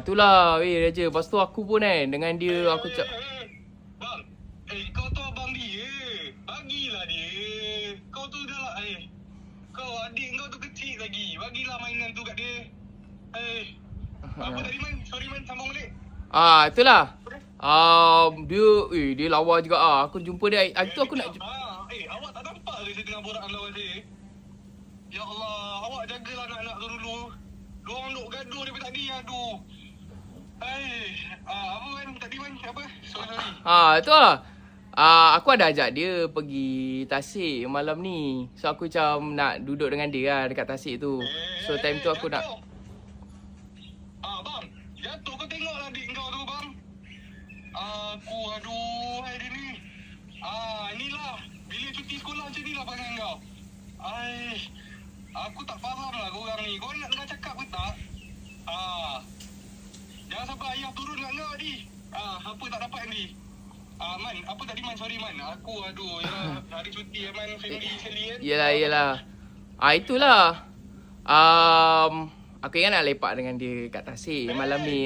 Itulah weh Raja. Lepas tu aku pun dengan dia aku cak. Bang. Kau tu abang dia. Bagilah dia. Kau tu dah lah kau adik kau tu kecil lagi. Bagilah mainan tu kat dia. Apa tadi Man? Sorry Man, sambung balik. Itulah. Dia lawa juga Aku jumpa dia hari tu aku nak awak tak nampak ke saya tengah borak dengan lawan saya? Ya Allah, awak jagalah anak-anak tu dulu. Diorang duk gaduh daripada tadi. Aduh. Apa Man? Tadi Man? Apa? Sorry. Itulah. Aku ada ajak dia pergi Tasik malam ni. So aku macam nak duduk dengan dia lah dekat Tasik tu. So time tu aku nak bang, jatuh kau tengoklah adik kau tu bang. Aduh, hai dia ni. Inilah bila cuti sekolah macam ni lah perangai kau. Aku tak faham lah korang ni. Korang nak dengar cakap ke tak? Jangan sampai ayah turun kat kau ni. Apa tak dapat ni? Man, apa tadi Man? Sorry Man. Yalah, hari cuti Man, family sekali kan. Yelah. Itulah. Aku ingat nak lepak dengan dia kat Tasik malam ni.